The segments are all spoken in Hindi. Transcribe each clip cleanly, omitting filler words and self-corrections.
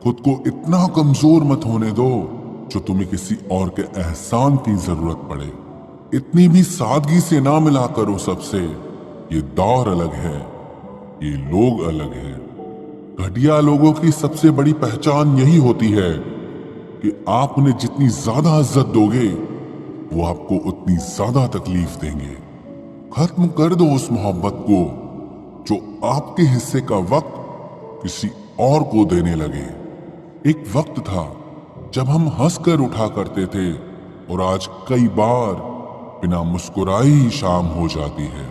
खुद को इतना कमजोर मत होने दो जो तुम्हें किसी और के एहसान की जरूरत पड़े। इतनी भी सादगी से ना मिला करो सबसे। ये दौर अलग है, ये लोग अलग हैं। घटिया लोगों की सबसे बड़ी पहचान यही होती है कि आप उन्हें जितनी ज्यादा इज्जत दोगे वो आपको उतनी ज्यादा तकलीफ देंगे। खत्म कर दो उस मोहब्बत को जो आपके हिस्से का वक्त किसी और को देने लगे। एक वक्त था जब हम हंसकर उठा करते थे और आज कई बार बिना मुस्कुराए ही शाम हो जाती है।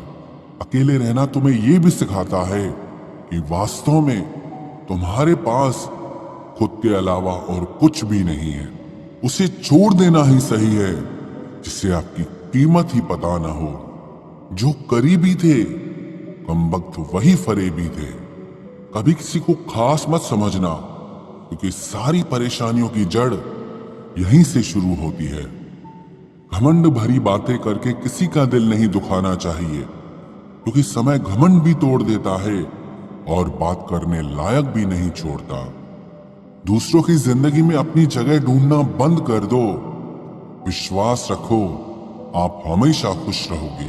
अकेले रहना तुम्हें यह भी सिखाता है कि वास्तव में तुम्हारे पास खुद के अलावा और कुछ भी नहीं है। उसे छोड़ देना ही सही है जिससे आपकी कीमत ही पता ना हो। जो करीबी थे कमबख्त वही फरेबी थे। कभी किसी को खास मत समझना क्योंकि सारी परेशानियों की जड़ यहीं से शुरू होती है। घमंड भरी बातें करके किसी का दिल नहीं दुखाना चाहिए क्योंकि समय घमंड भी तोड़ देता है और बात करने लायक भी नहीं छोड़ता। दूसरों की जिंदगी में अपनी जगह ढूंढना बंद कर दो। विश्वास रखो, आप हमेशा खुश रहोगे।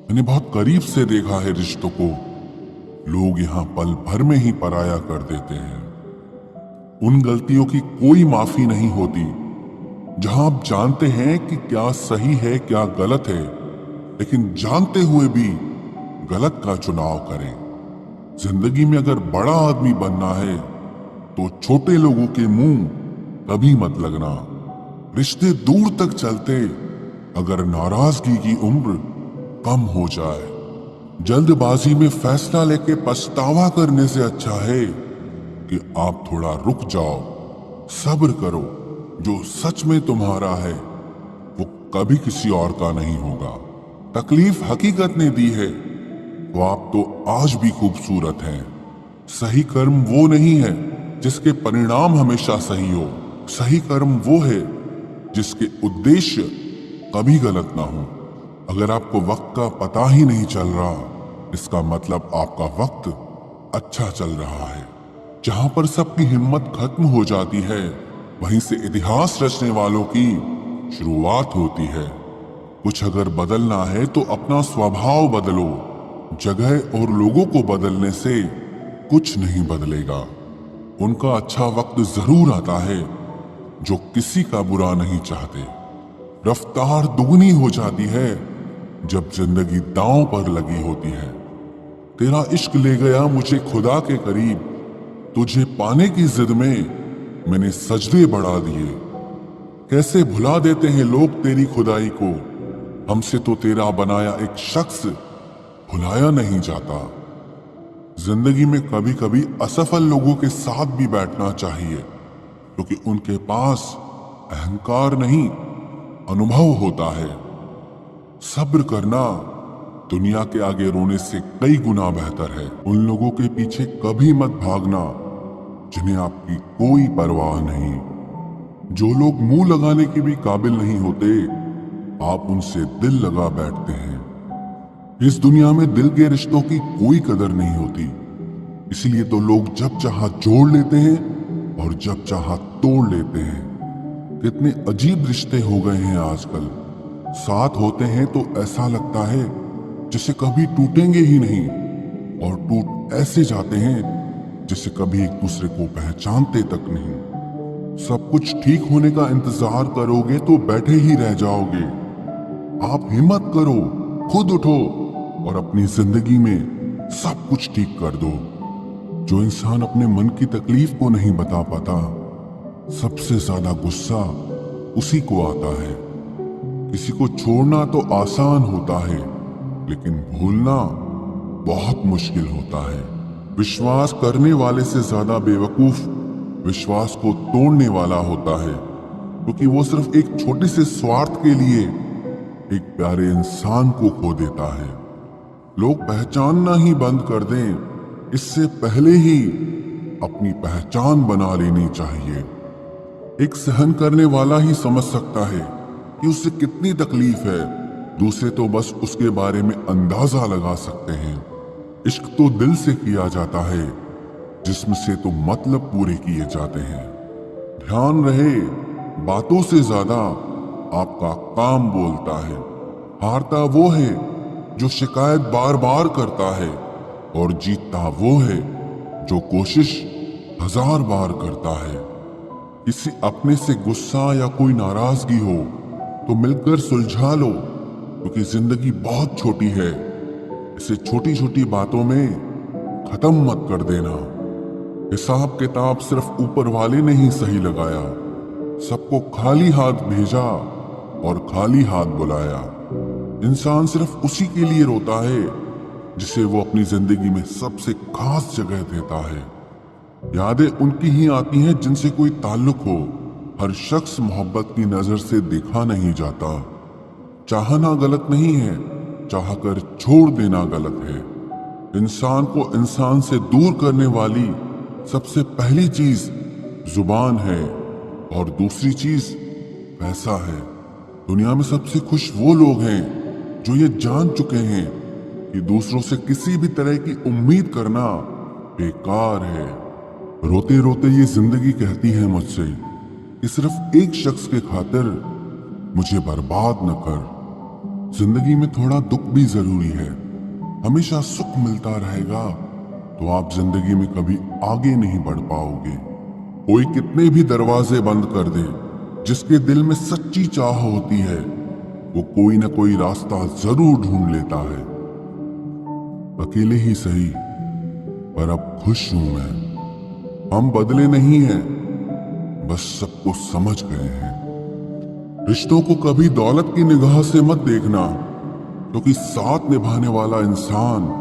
मैंने बहुत करीब से देखा है रिश्तों को। लोग यहां पल भर में ही पराया कर देते हैं। उन गलतियों की कोई माफी नहीं होती जहां आप जानते हैं कि क्या सही है क्या गलत है, लेकिन जानते हुए भी गलत का चुनाव करें। जिंदगी में अगर बड़ा आदमी बनना है तो छोटे लोगों के मुंह कभी मत लगना। रिश्ते दूर तक चलते अगर नाराजगी की उम्र कम हो जाए। जल्दबाजी में फैसला लेके पछतावा करने से अच्छा है कि आप थोड़ा रुक जाओ, सब्र करो। जो सच में तुम्हारा है वो कभी किसी और का नहीं होगा। तकलीफ हकीकत ने दी है वो आप तो आज भी खूबसूरत हैं। सही कर्म वो नहीं है जिसके परिणाम हमेशा सही हो। सही कर्म वो है जिसके उद्देश्य कभी गलत ना हो। अगर आपको वक्त का पता ही नहीं चल रहा इसका मतलब आपका वक्त अच्छा चल रहा है। जहां पर सबकी हिम्मत खत्म हो जाती है वहीं से इतिहास रचने वालों की शुरुआत होती है। कुछ अगर बदलना है तो अपना स्वभाव बदलो। जगह और लोगों को बदलने से कुछ नहीं बदलेगा। उनका अच्छा वक्त जरूर आता है जो किसी का बुरा नहीं चाहते। रफ्तार दुगनी हो जाती है जब जिंदगी दांव पर लगी होती है। तेरा इश्क ले गया मुझे खुदा के करीब। तुझे पाने की जिद में मैंने सजदे बढ़ा दिए। कैसे भुला देते हैं लोग तेरी खुदाई को। हमसे तो तेरा बनाया एक शख्स भुलाया नहीं जाता। जिंदगी में कभी कभी असफल लोगों के साथ भी बैठना चाहिए क्योंकि उनके पास अहंकार नहीं अनुभव होता है। सब्र करना दुनिया के आगे रोने से कई गुना बेहतर है। उन लोगों के पीछे कभी मत भागना जिन्हें आपकी कोई परवाह नहीं। जो लोग मुंह लगाने के भी काबिल नहीं होते आप उनसे दिल लगा बैठते हैं। इस दुनिया में दिल के रिश्तों की कोई कदर नहीं होती, इसीलिए तो लोग जब चाहा जोड़ लेते हैं और जब चाहा तोड़ लेते हैं। कितने अजीब रिश्ते हो गए हैं आजकल। साथ होते हैं तो ऐसा लगता है जैसे कभी टूटेंगे ही नहीं और टूट ऐसे जाते हैं जैसे कभी एक दूसरे को पहचानते तक नहीं। सब कुछ ठीक होने का इंतजार करोगे तो बैठे ही रह जाओगे। आप हिम्मत करो, खुद उठो और अपनी जिंदगी में सब कुछ ठीक कर दो। जो इंसान अपने मन की तकलीफ को नहीं बता पाता सबसे ज्यादा गुस्सा उसी को आता है। किसी को छोड़ना तो आसान होता है लेकिन भूलना बहुत मुश्किल होता है। विश्वास करने वाले से ज्यादा बेवकूफ विश्वास को तोड़ने वाला होता है क्योंकि वो सिर्फ एक छोटे से स्वार्थ के लिए एक प्यारे इंसान को खो देता है। लोग पहचानना ही बंद कर दें इससे पहले ही अपनी पहचान बना लेनी चाहिए। एक सहन करने वाला ही समझ सकता है कि उससे कितनी तकलीफ है। दूसरे तो बस उसके बारे में अंदाजा लगा सकते हैं। इश्क तो दिल से किया जाता है जिस्म से तो मतलब पूरे किए जाते हैं। ध्यान रहे, बातों से ज्यादा आपका काम बोलता है। हारता वो है जो शिकायत बार बार करता है, और जीतता वो है जो कोशिश 1000 बार करता है। किसी अपने से गुस्सा या कोई नाराजगी हो तो मिलकर सुलझा लो, क्योंकि जिंदगी बहुत छोटी है। इसे छोटी छोटी बातों में खत्म मत कर देना। हिसाब किताब सिर्फ ऊपर वाले ने ही सही लगाया। सबको खाली हाथ भेजा और खाली हाथ बुलाया। इंसान सिर्फ उसी के लिए रोता है जिसे वो अपनी जिंदगी में सबसे खास जगह देता है। यादें उनकी ही आती हैं जिनसे कोई ताल्लुक हो। हर शख्स मोहब्बत की नजर से देखा नहीं जाता। चाहना गलत नहीं है, चाहकर छोड़ देना गलत है। इंसान को इंसान से दूर करने वाली सबसे पहली चीज जुबान है, और दूसरी चीज पैसा है। दुनिया में सबसे खुश वो लोग हैं जो ये जान चुके हैं कि दूसरों से किसी भी तरह की उम्मीद करना बेकार है। रोते रोते ये जिंदगी कहती है मुझसे कि सिर्फ एक शख्स के खातिर मुझे बर्बाद न कर। जिंदगी में थोड़ा दुख भी जरूरी है। हमेशा सुख मिलता रहेगा तो आप जिंदगी में कभी आगे नहीं बढ़ पाओगे। कोई कितने भी दरवाजे बंद कर दे, जिसके दिल में सच्ची चाह होती है वो कोई ना कोई रास्ता जरूर ढूंढ लेता है। अकेले ही सही, पर अब खुश हूं मैं। हम बदले नहीं हैं, बस सबको समझ गए हैं। रिश्तों को कभी दौलत की निगाह से मत देखना, क्योंकि साथ निभाने वाला इंसान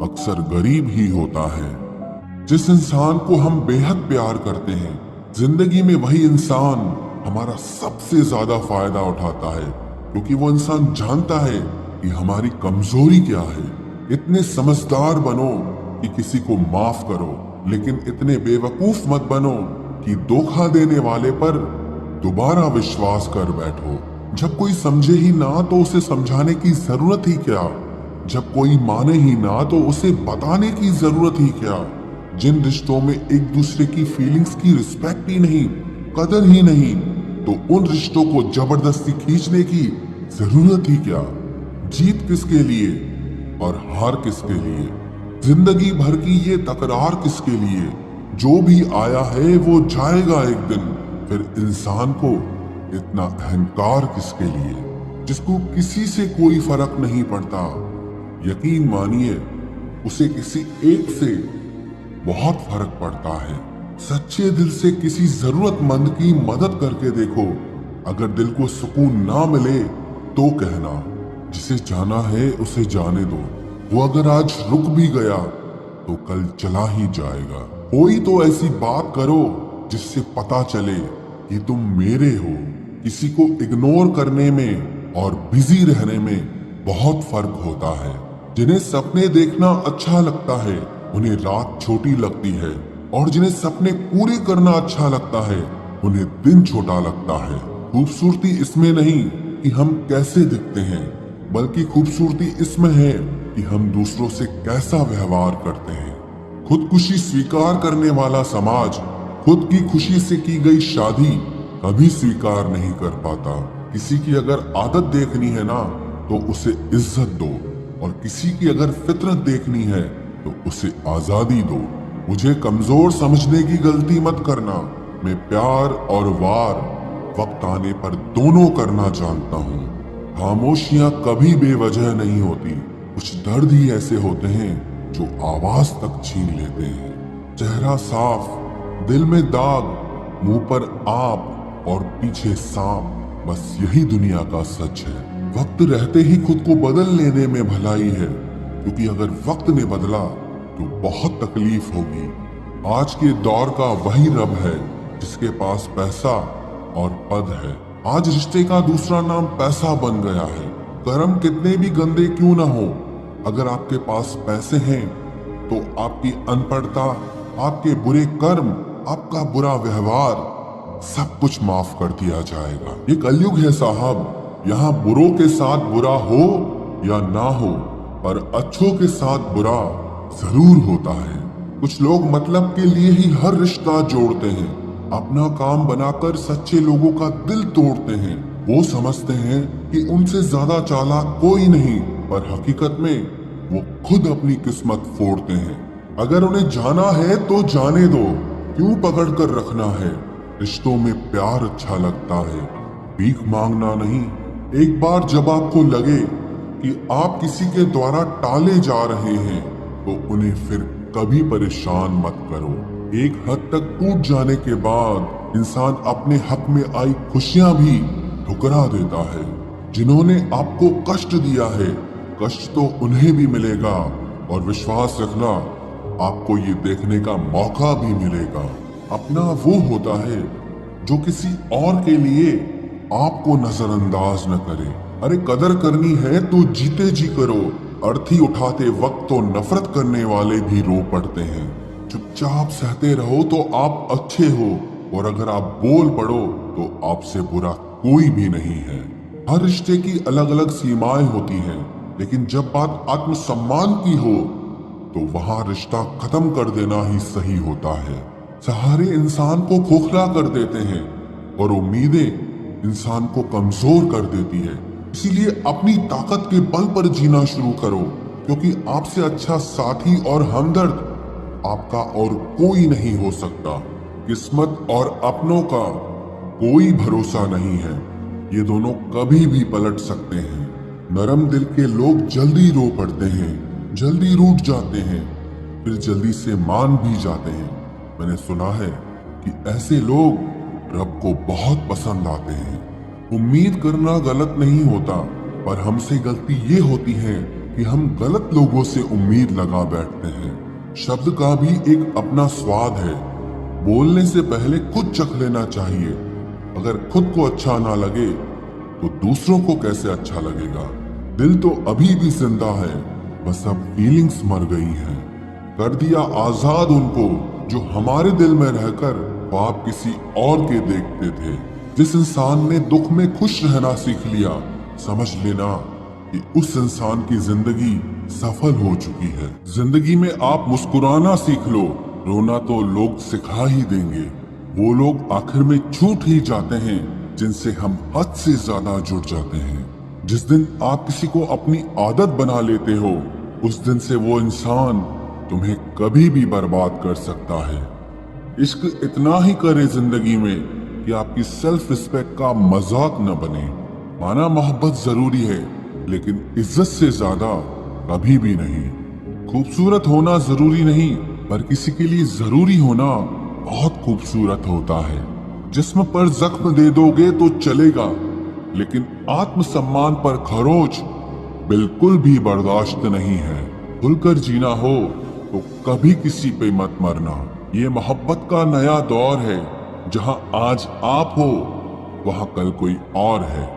अक्सर गरीब ही होता है। जिस इंसान को हम बेहद प्यार करते हैं, जिंदगी में वही इंसान हमारा सबसे ज्यादा फायदा उठाता है, क्योंकि वो इंसान जानता है कि हमारी कमजोरी क्या है। इतने समझदार बनो कि किसी को माफ करो, लेकिन इतने बेवकूफ मत बनो कि धोखा देने वाले पर दोबारा विश्वास कर बैठो। जब कोई समझे ही ना तो उसे समझाने की जरूरत ही क्या। जब कोई माने ही ना तो उसे बताने की जरूरत ही क्या। जिन रिश्तों में एक दूसरे की फीलिंग्स की रिस्पेक्ट ही नहीं, कदर ही नहीं, तो उन रिश्तों को जबरदस्ती खींचने की जरूरत ही क्या। जीत किसके लिए और हार किसके लिए? जिंदगी भर की ये तकरार किसके लिए? जो भी आया है वो जाएगा एक दिन। फिर इंसान को इतना अहंकार किसके लिए, जिसको किसी से कोई फर्क नहीं पड़ता? यकीन मानिए, उसे किसी एक से बहुत फर्क पड़ता है। सच्चे दिल से किसी जरूरतमंद की मदद करके देखो। अगर दिल को सुकून ना मिले तो कहना, जिसे जाना है उसे जाने दो। वो अगर आज रुक भी गया तो कल चला ही जाएगा। कोई तो ऐसी बात करो जिससे पता चले कि तुम मेरे हो। किसी को इग्नोर करने में और बिजी रहने में बहुत फर्क होता है। जिन्हें सपने देखना अच्छा लगता है उन्हें रात छोटी लगती है, और जिन्हें सपने पूरे करना अच्छा लगता है उन्हें दिन छोटा लगता है। खूबसूरती इसमें नहीं कि हम कैसे दिखते हैं, बल्कि खूबसूरती इसमें है कि हम दूसरों से कैसा व्यवहार करते हैं। खुदकुशी स्वीकार करने वाला समाज खुद की खुशी से की गई शादी कभी स्वीकार नहीं कर पाता। किसी की अगर आदत देखनी है ना तो उसे इज्जत दो, और किसी की अगर फितरत देखनी है तो उसे आजादी दो। मुझे कमजोर समझने की गलती मत करना। मैं प्यार और वार वक्त आने पर दोनों करना जानता हूँ। खामोशियां कभी बेवजह नहीं होती। कुछ दर्द ही ऐसे होते हैं जो आवाज तक छीन लेते हैं। चेहरा साफ, दिल में दाग, मुंह पर आप और पीछे सांप, बस यही दुनिया का सच है। वक्त रहते ही खुद को बदल लेने में भलाई है, क्योंकि अगर वक्त ने बदला तो बहुत तकलीफ होगी। आज के दौर का वही रब है जिसके पास पैसा और पद है। आज रिश्ते का दूसरा नाम पैसा बन गया है। कर्म कितने भी गंदे क्यों ना हो, अगर आपके पास पैसे हैं तो आपकी अनपढ़ता, आपके बुरे कर्म, आपका बुरा व्यवहार सब कुछ माफ कर दिया जाएगा। ये कलयुग है साहब। यहाँ बुरों के साथ बुरा हो या ना हो, पर अच्छों के साथ बुरा जरूर होता है। कुछ लोग मतलब के लिए ही हर रिश्ता जोड़ते हैं, अपना काम बनाकर सच्चे लोगों का दिल तोड़ते हैं। वो समझते हैं कि उनसे ज्यादा चालाक कोई नहीं, पर हकीकत में वो खुद अपनी किस्मत फोड़ते हैं। अगर उन्हें जाना है तो जाने दो, क्यों पकड़ कर रखना है। रिश्तों में प्यार अच्छा लगता है, भीख मांगना नहीं। एक बार जब आपको लगे कि आप किसी के द्वारा टाले जा रहे हैं तो उन्हें फिर कभी परेशान मत करो। एक हद तक टूट जाने के बाद इंसान अपने हक में आई खुशियां भी ठुकरा देता है। जिन्होंने आपको कष्ट दिया है, कष्ट तो उन्हें भी मिलेगा, और विश्वास रखना, आपको ये देखने का मौका भी मिलेगा। अपना वो होता है जो किसी और के लिए आपको नजरअंदाज न करे। अरे कदर करनी है तो जीते जी करो। अर्थी उठाते वक्त तो नफरत करने वाले भी रो पड़ते हैं। चुपचाप सहते रहो तो आप अच्छे हो, और अगर आप बोल पड़ो तो आपसे बुरा कोई भी नहीं है। हर रिश्ते की अलग अलग सीमाएं होती हैं, लेकिन जब बात आत्मसम्मान की हो तो वहां रिश्ता खत्म कर देना ही सही होता है। सहारे इंसान को खोखला कर देते हैं और उम्मीदें इंसान को कमजोर कर देती है। इसीलिए अपनी ताकत के बल पर जीना शुरू करो, क्योंकि आपसे अच्छा साथी और हमदर्द आपका और कोई नहीं हो सकता। किस्मत और अपनों का कोई भरोसा नहीं है, ये दोनों कभी भी पलट सकते हैं। नरम दिल के लोग जल्दी रो पड़ते हैं, जल्दी रूठ जाते हैं, फिर जल्दी से मान भी जाते हैं। मैंने सुना है कि ऐसे लोग रब को बहुत पसंद आते हैं। उम्मीद करना गलत नहीं होता, पर हमसे गलती ये होती है कि हम गलत लोगों से उम्मीद लगा बैठते हैं। शब्द का भी एक अपना स्वाद है, बोलने से पहले खुद चख लेना चाहिए। अगर खुद को अच्छा ना लगे तो दूसरों को कैसे अच्छा लगेगा। दिल तो अभी भी जिंदा है, बस अब फीलिंग्स मर गई हैं। कर दिया आजाद उनको जो हमारे दिल में रहकर ख्वाब किसी और के देखते थे। जिस इंसान ने दुख में खुश रहना सीख लिया, समझ लेना कि उस इंसान की जिंदगी सफल हो चुकी है। जिंदगी में आप मुस्कुराना सीख लो, रोना तो लोग सिखा ही देंगे। वो लोग आखिर में छूट ही जाते हैं जिनसे हम हद से ज्यादा जुड़ जाते हैं। जिस दिन आप किसी को अपनी आदत बना लेते हो, उस दिन से वो इंसान तुम्हें कभी भी बर्बाद कर सकता है। इश्क इतना ही करे जिंदगी में कि आपकी सेल्फ रिस्पेक्ट का मजाक न बने। माना मोहब्बत जरूरी है, लेकिन इज्जत से ज्यादा कभी भी नहीं। खूबसूरत होना जरूरी नहीं, पर किसी के लिए जरूरी होना बहुत खूबसूरत होता है। जिस्म पर जख्म दे दोगे तो चलेगा, लेकिन आत्मसम्मान पर खरोच बिल्कुल भी बर्दाश्त नहीं है। खुलकर जीना हो तो कभी किसी पे मत मरना। ये मोहब्बत का नया दौर है, जहां आज आप हो वहां कल कोई और है।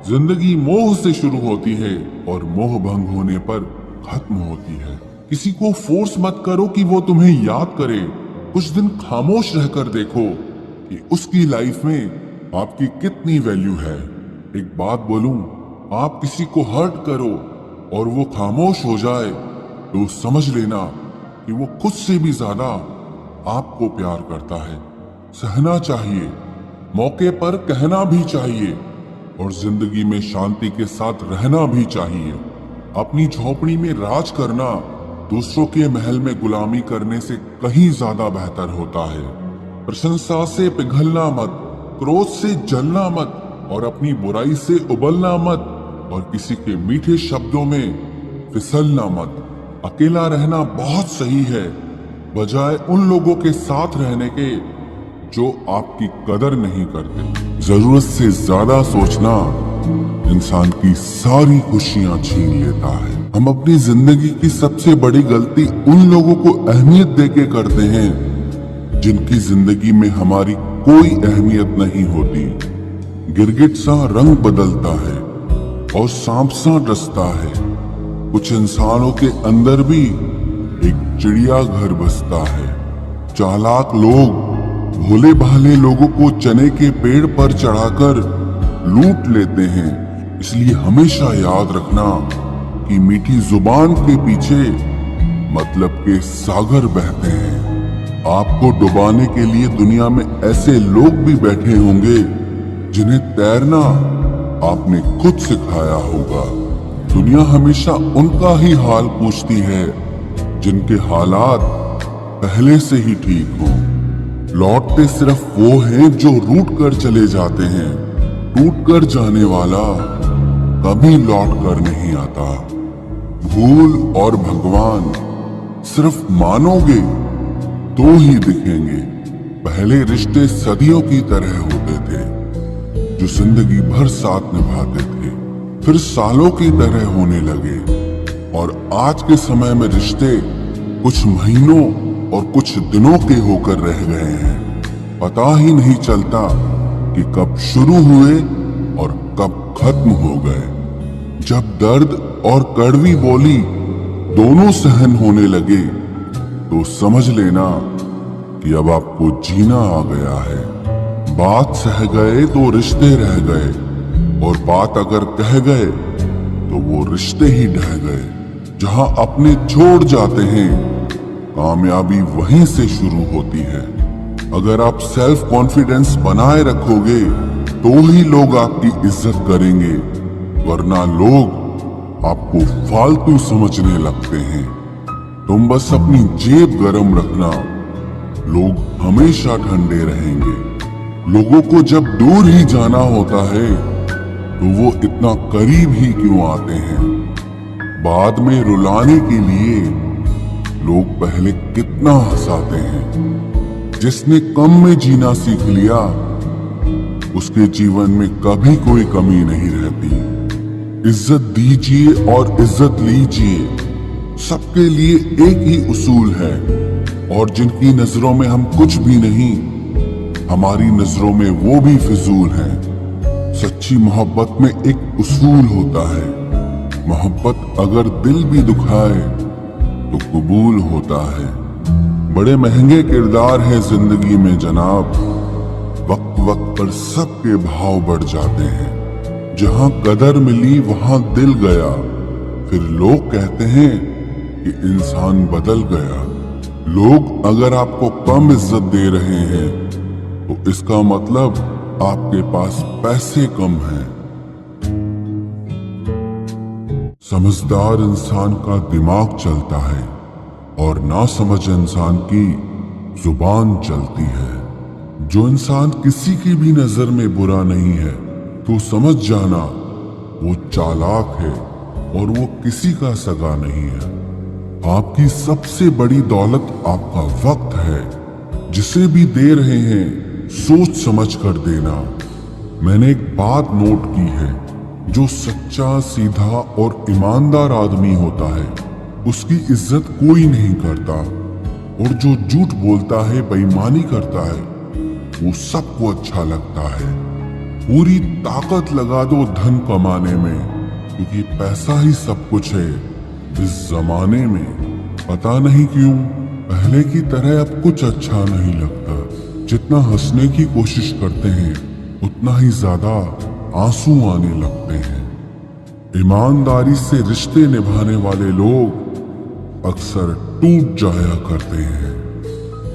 जिंदगी मोह से शुरू होती है और मोह भंग होने पर खत्म होती है। किसी को फोर्स मत करो कि वो तुम्हें याद करे। कुछ दिन खामोश रहकर देखो कि उसकी लाइफ में आपकी कितनी वैल्यू है। एक बात बोलूं, आप किसी को हर्ट करो और वो खामोश हो जाए तो समझ लेना कि वो खुद से भी ज्यादा आपको प्यार करता है। सहना चाहिए, मौके पर कहना भी चाहिए, और जिंदगी में शांति के साथ रहना भी चाहिए। अपनी झोपड़ी में राज करना दूसरों के महल में गुलामी करने से कहीं ज्यादा बेहतर होता है। प्रशंसा से पिघलना मत, क्रोध से जलना मत, और अपनी बुराई से उबलना मत, और किसी के मीठे शब्दों में फिसलना मत। अकेला रहना बहुत सही है, बजाय उन लोगों के साथ रहने के जो आपकी कदर नहीं करते। जरूरत से ज्यादा सोचना इंसान की सारी खुशियां छीन लेता है। हम अपनी जिंदगी की सबसे बड़ी गलती उन लोगों को अहमियत देके करते हैं जिनकी जिंदगी में हमारी कोई अहमियत नहीं होती। गिरगिट सा रंग बदलता है और सांप सा डसता है। कुछ इंसानों के अंदर भी एक चिड़िया घर बसता है। चालाक लोग भोले भाले लोगों को चने के पेड़ पर चढ़ाकर लूट लेते हैं। इसलिए हमेशा याद रखना कि मीठी जुबान के पीछे मतलब के सागर बहते हैं। आपको डुबाने के लिए दुनिया में ऐसे लोग भी बैठे होंगे जिन्हें तैरना आपने खुद सिखाया होगा। दुनिया हमेशा उनका ही हाल पूछती है जिनके हालात पहले से ही ठीक हों। लौटते सिर्फ वो हैं जो रूठ कर चले जाते हैं। टूट कर जाने वाला कभी लौट कर नहीं आता। भूल और भगवान सिर्फ मानोगे तो ही दिखेंगे। पहले रिश्ते सदियों की तरह होते थे जो जिंदगी भर साथ निभाते थे, फिर सालों की तरह होने लगे। और आज के समय में रिश्ते कुछ महीनों और कुछ दिनों के होकर रह गए हैं। पता ही नहीं चलता कि कब शुरू हुए और कब खत्म हो गए। जब दर्द और कड़वी बोली दोनों सहन होने लगे तो समझ लेना कि अब आपको जीना आ गया है। बात सह गए तो रिश्ते रह गए, और बात अगर कह गए तो वो रिश्ते ही ढह गए। जहां अपने छोड़ जाते हैं, कामयाबी वहीं से शुरू होती है। अगर आप सेल्फ कॉन्फिडेंस बनाए रखोगे तो ही लोग आपकी इज्जत करेंगे, वरना लोग आपको फालतू समझने लगते हैं। तुम बस अपनी जेब गरम रखना, लोग हमेशा ठंडे रहेंगे। लोगों को जब दूर ही जाना होता है तो वो इतना करीब ही क्यों आते हैं। बाद में रुलाने के लिए लोग पहले कितना हंसाते हैं। जिसने कम में जीना सीख लिया उसके जीवन में कभी कोई कमी नहीं रहती। इज्जत दीजिए और इज्जत लीजिए, सबके लिए एक ही उसूल है। और जिनकी नजरों में हम कुछ भी नहीं, हमारी नजरों में वो भी फिजूल हैं। सच्ची मोहब्बत में एक उसूल होता है, मोहब्बत अगर दिल भी दुखाए तो कबूल होता है। बड़े महंगे किरदार हैं जिंदगी में जनाब, वक्त वक्त पर सबके भाव बढ़ जाते हैं। जहां कदर मिली वहां दिल गया, फिर लोग कहते हैं कि इंसान बदल गया। लोग अगर आपको कम इज्जत दे रहे हैं तो इसका मतलब आपके पास पैसे कम हैं। समझदार इंसान का दिमाग चलता है और नासमझ इंसान की जुबान चलती है। जो इंसान किसी की भी नजर में बुरा नहीं है तो समझ जाना वो चालाक है और वो किसी का सगा नहीं है। आपकी सबसे बड़ी दौलत आपका वक्त है। जिसे भी दे रहे हैं सोच समझ कर देना। मैंने एक बात नोट की है, जो सच्चा, सीधा और ईमानदार आदमी होता है उसकी इज्जत कोई नहीं करता, और जो झूठ बोलता है, बेईमानी करता है, वो सबको अच्छा लगता है। पूरी ताकत लगा दो धन कमाने में, क्योंकि पैसा ही सब कुछ है इस जमाने में। पता नहीं क्यों पहले की तरह अब कुछ अच्छा नहीं लगता। जितना हंसने की कोशिश करते हैं उतना ही ज्यादा आंसू आने लगते हैं। ईमानदारी से रिश्ते निभाने वाले लोग अक्सर टूट जाया करते हैं।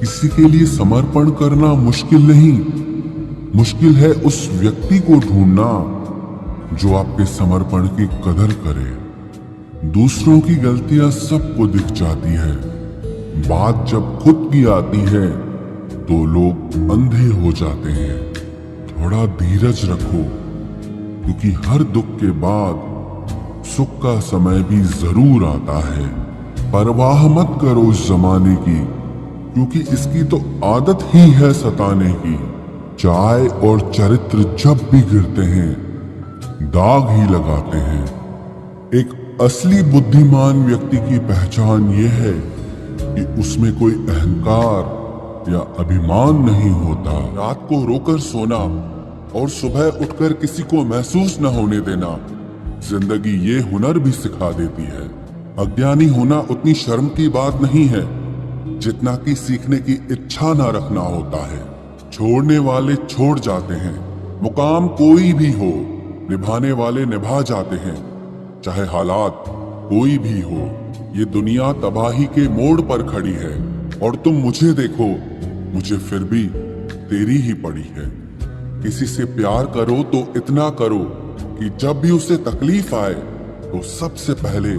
किसी के लिए समर्पण करना मुश्किल नहीं, मुश्किल है उस व्यक्ति को ढूंढना जो आपके समर्पण की कदर करे। दूसरों की गलतियां सबको दिख जाती है, बात जब खुद की आती है तो लोग अंधे हो जाते हैं। थोड़ा धीरज रखो, क्योंकि हर दुख के बाद सुख का समय भी जरूर आता है। परवाह मत करो इस जमाने की, क्योंकि इसकी तो आदत ही है सताने की। चाय और चरित्र जब भी गिरते हैं दाग ही लगाते हैं। एक असली बुद्धिमान व्यक्ति की पहचान यह है कि उसमें कोई अहंकार या अभिमान नहीं होता। रात को रोकर सोना और सुबह उठकर किसी को महसूस न होने देना जिंदगी ये हुनर भी सिखा देती है। अज्ञानी होना उतनी शर्म की बात नहीं है जितना कि सीखने की इच्छा न रखना होता है। छोड़ने वाले छोड़ जाते हैं, मुकाम कोई भी हो, निभाने वाले निभा जाते हैं, चाहे हालात कोई भी हो। ये दुनिया तबाही के मोड़ पर खड़ी है और तुम मुझे देखो, मुझे फिर भी तेरी ही पड़ी है। किसी से प्यार करो तो इतना करो कि जब भी उसे तकलीफ आए तो सबसे पहले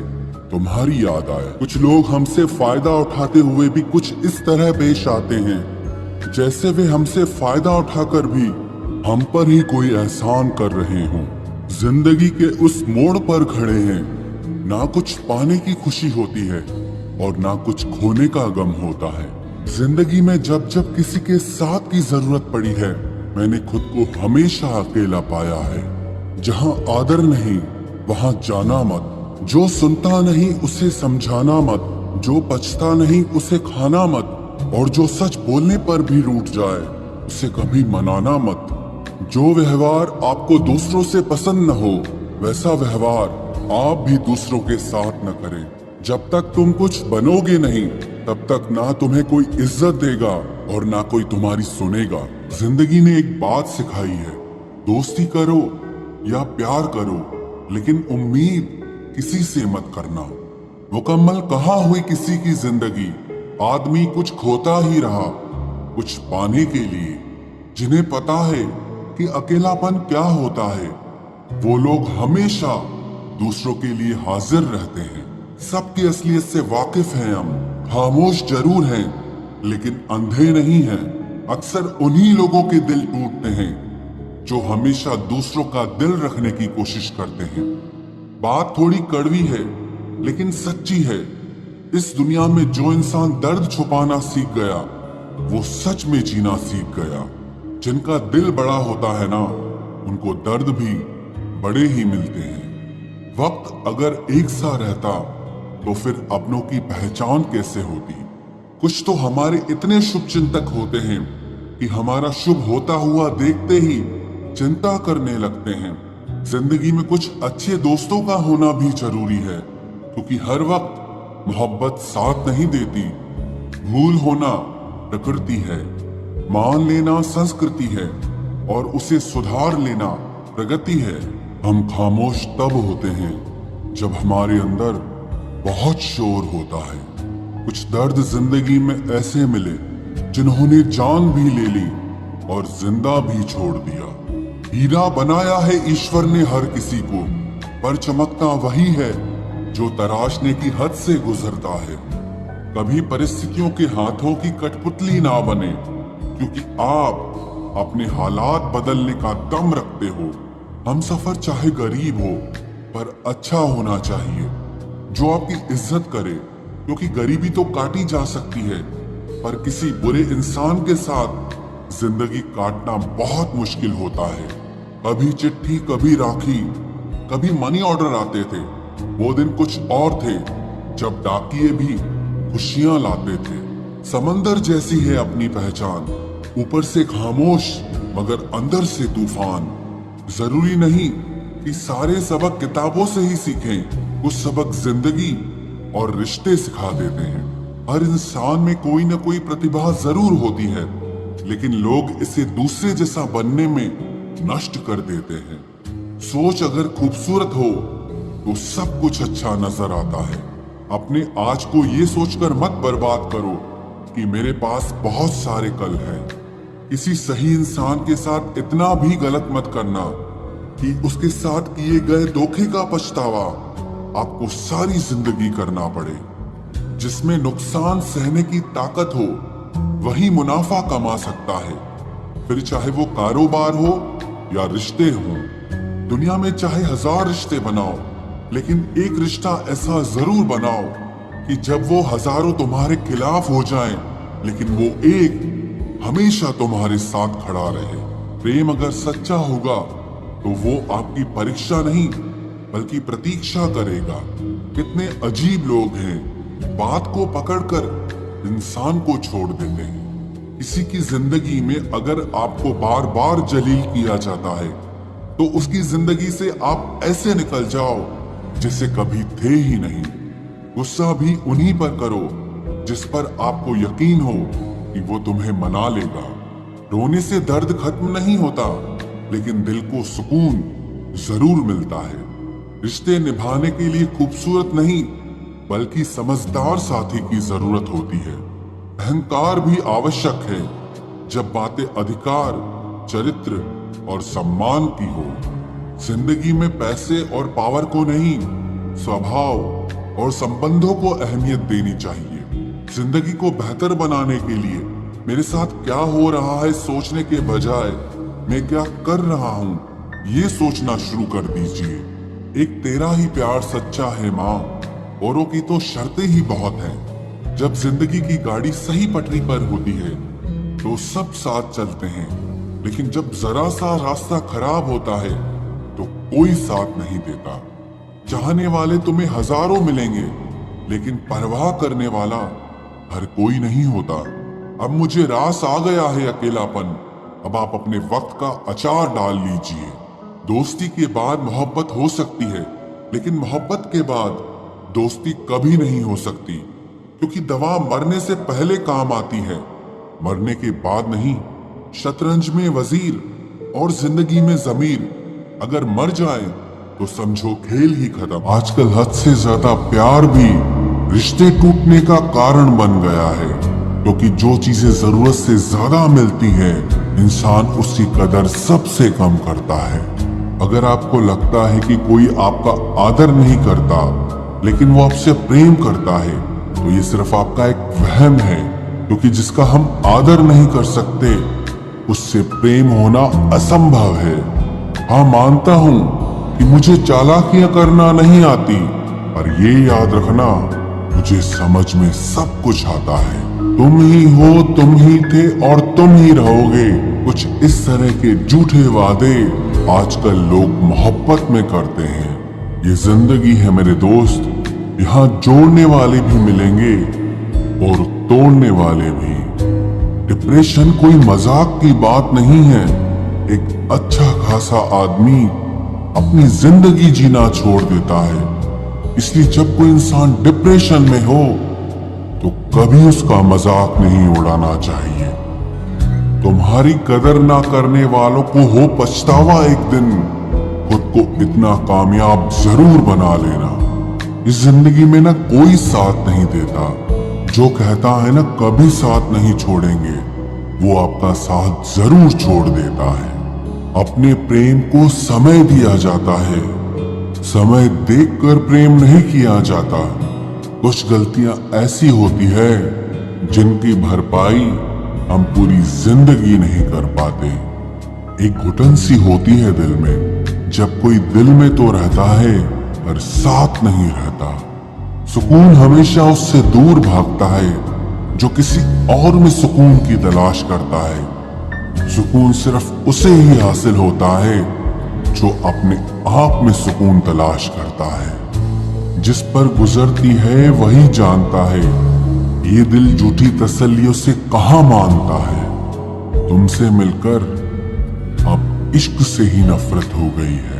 तुम्हारी याद आए। कुछ लोग हमसे फायदा उठाते हुए भी कुछ इस तरह पेश आते हैं जैसे वे हमसे फायदा उठाकर भी हम पर ही कोई एहसान कर रहे हों। जिंदगी के उस मोड़ पर खड़े हैं, ना कुछ पाने की खुशी होती है और ना कुछ खोने का गम होता है। जिंदगी में जब जब किसी के साथ की जरूरत पड़ी है, मैंने खुद को हमेशा अकेला पाया है। जहां आदर नहीं वहां जाना मत, जो सुनता नहीं उसे समझाना मत, जो पछता नहीं उसे खाना मत, और जो सच बोलने पर भी रूठ जाए उसे कभी मनाना मत। जो व्यवहार आपको दूसरों से पसंद न हो वैसा व्यवहार आप भी दूसरों के साथ न करें। जब तक तुम कुछ बनोगे नहीं तब तक ना तुम्हें कोई इज्जत देगा और ना कोई तुम्हारी सुनेगा। जिंदगी ने एक बात सिखाई है, दोस्ती करो या प्यार करो लेकिन उम्मीद किसी से मत करना। मुकम्मल कहाँ हुई किसी की जिंदगी, आदमी कुछ खोता ही रहा कुछ पाने के लिए। जिन्हें पता है कि अकेलापन क्या होता है वो लोग हमेशा दूसरों के लिए हाजिर रहते हैं। सबकी असलियत से वाकिफ हैं हम, खामोश जरूर हैं लेकिन अंधे नहीं हैं। अक्सर उन्हीं लोगों के दिल टूटते हैं जो हमेशा दूसरों का दिल रखने की कोशिश करते हैं। बात थोड़ी कड़वी है लेकिन सच्ची है। इस दुनिया में जो इंसान दर्द छुपाना सीख गया वो सच में जीना सीख गया। जिनका दिल बड़ा होता है ना उनको दर्द भी बड़े ही मिलते हैं। वक्त अगर एक सा रहता तो फिर अपनों की पहचान कैसे होती। कुछ तो हमारे इतने शुभ चिंतक होते हैं कि हमारा शुभ होता हुआ देखते ही चिंता करने लगते हैं। जिंदगी में कुछ अच्छे दोस्तों का होना भी जरूरी है क्योंकि हर वक्त मोहब्बत साथ नहीं देती। भूल होना प्रकृति है, मान लेना संस्कृति है और उसे सुधार लेना प्रगति है। हम खामोश तब होते हैं जब हमारे अंदर बहुत शोर होता है। कुछ दर्द जिंदगी में ऐसे मिले जिन्होंने जान भी ले ली और जिंदा भी छोड़ दिया। हीरा बनाया है ईश्वर ने हर किसी को, पर चमकता वही है जो तराशने की हद से गुजरता है। कभी परिस्थितियों के हाथों की कठपुतली ना बने क्योंकि आप अपने हालात बदलने का दम रखते हो। हम सफर चाहे गरीब हो पर अच्छा होना चाहिए, जो आपकी इज्जत करे, क्योंकि गरीबी तो काटी जा सकती है पर किसी बुरे इंसान के साथ जिंदगी काटना बहुत मुश्किल होता है। कभी चिट्ठी कभी राखी कभी मनी ऑर्डर आते थे। वो दिन कुछ और थे जब डाकिये भी खुशियां लाते थे। समंदर जैसी है अपनी पहचान, ऊपर से खामोश मगर अंदर से तूफान। जरूरी नहीं कि सारे सबक किताबों से ही सीखें, कुछ सबक जिंदगी और रिश्ते सिखा देते हैं। हर इंसान में कोई ना कोई प्रतिभा जरूर होती है लेकिन लोग इसे दूसरे जैसा बनने में नष्ट कर देते हैं। सोच अगर खूबसूरत हो तो सब कुछ अच्छा नजर आता है। अपने आज को ये सोचकर मत बर्बाद करो कि मेरे पास बहुत सारे कल हैं। किसी सही इंसान के साथ इतना भी गलत मत करना कि उसके साथ किए गए धोखे का पछतावा आपको सारी जिंदगी करना पड़े। जिसमें नुकसान सहने की ताकत हो वही मुनाफा कमा सकता है, फिर चाहे वो कारोबार हो या रिश्ते हों। दुनिया में चाहे 1000 रिश्ते बनाओ लेकिन एक रिश्ता ऐसा जरूर बनाओ कि जब वो हजारों तुम्हारे खिलाफ हो जाएं, लेकिन वो एक हमेशा तुम्हारे साथ खड़ा रहे। प्रेम अगर सच्चा होगा तो वो आपकी परीक्षा नहीं बल्कि प्रतीक्षा करेगा। कितने अजीब लोग हैं, बात को पकड़कर इंसान को छोड़ देते हैं। किसी की जिंदगी में अगर आपको बार बार जलील किया जाता है तो उसकी जिंदगी से आप ऐसे निकल जाओ जैसे कभी थे ही नहीं। गुस्सा भी उन्हीं पर करो जिस पर आपको यकीन हो कि वो तुम्हें मना लेगा। रोने से दर्द खत्म नहीं होता लेकिन दिल को सुकून जरूर मिलता है। रिश्ते निभाने के लिए खूबसूरत नहीं बल्कि समझदार साथी की जरूरत होती है। अहंकार भी आवश्यक है जब बातें अधिकार, चरित्र और सम्मान की हो। जिंदगी में पैसे और पावर को नहीं, स्वभाव और संबंधों को अहमियत देनी चाहिए। जिंदगी को बेहतर बनाने के लिए मेरे साथ क्या हो रहा है सोचने के बजाय मैं क्या कर रहा हूँ ये सोचना शुरू कर दीजिए। एक तेरा ही प्यार सच्चा है माँ, औरों की तो शर्तें ही बहुत हैं। जब जिंदगी की गाड़ी सही पटरी पर होती है तो सब साथ चलते हैं, लेकिन जब जरा सा रास्ता खराब होता है तो कोई साथ नहीं देता। चाहने वाले तुम्हें हजारों मिलेंगे, लेकिन परवाह करने वाला हर कोई नहीं होता। अब मुझे रास आ गया है अकेलापन, अब आप अपने वक्त का अचार डाल लीजिए। दोस्ती के बाद मोहब्बत हो सकती है, लेकिन मोहब्बत के बाद दोस्ती कभी नहीं हो सकती, क्योंकि दवा मरने से पहले काम आती है, मरने के बाद नहीं। शतरंज में वजीर और जिंदगी में जमीर अगर मर जाए तो समझो खेल ही खत्म। आजकल हद से ज्यादा प्यार भी रिश्ते टूटने का कारण बन गया है, क्योंकि जो चीजें जरूरत से ज्यादा मिलती है इंसान उसकी कदर सबसे कम करता है। अगर आपको लगता है कि कोई आपका आदर नहीं करता लेकिन वो आपसे प्रेम करता है, तो ये सिर्फ आपका एक वहम है, क्योंकि जिसका हम आदर नहीं कर सकते उससे प्रेम होना असंभव है। हाँ, मानता हूं कि मुझे चालाकियां करना नहीं आती, पर ये याद रखना मुझे समझ में सब कुछ आता है। तुम ही हो, तुम ही थे और तुम ही रहोगे, कुछ इस तरह के झूठे वादे आजकल लोग मोहब्बत में करते हैं। ये जिंदगी है मेरे दोस्त, यहाँ जोड़ने वाले भी मिलेंगे और तोड़ने वाले भी। डिप्रेशन कोई मजाक की बात नहीं है। एक अच्छा खासा आदमी अपनी जिंदगी जीना छोड़ देता है। इसलिए जब कोई इंसान डिप्रेशन में हो तो कभी उसका मजाक नहीं उड़ाना चाहिए। तुम्हारी कदर ना करने वालों को हो पछतावा एक दिन, खुद को इतना कामयाब जरूर बना लेना। इस जिंदगी में ना कोई साथ नहीं देता, जो कहता है ना कभी साथ नहीं छोड़ेंगे, वो आपका साथ जरूर छोड़ देता है। अपने प्रेम को समय दिया जाता है, समय देखकर प्रेम नहीं किया जाता। कुछ गलतियां ऐसी होती है जिनकी भरपाई हम पूरी जिंदगी नहीं कर पाते। एक घुटन सी होती है दिल में, जब कोई दिल में तो रहता है पर साथ नहीं रहता। सुकून हमेशा उससे दूर भागता है जो किसी और में सुकून की तलाश करता है। सुकून सिर्फ उसे ही हासिल होता है जो अपने आप में सुकून तलाश करता है। जिस पर गुजरती है वही जानता है, ये दिल झूठी तसल्लियों से कहाँ मानता है। तुमसे मिलकर अब इश्क से ही नफरत हो गई है।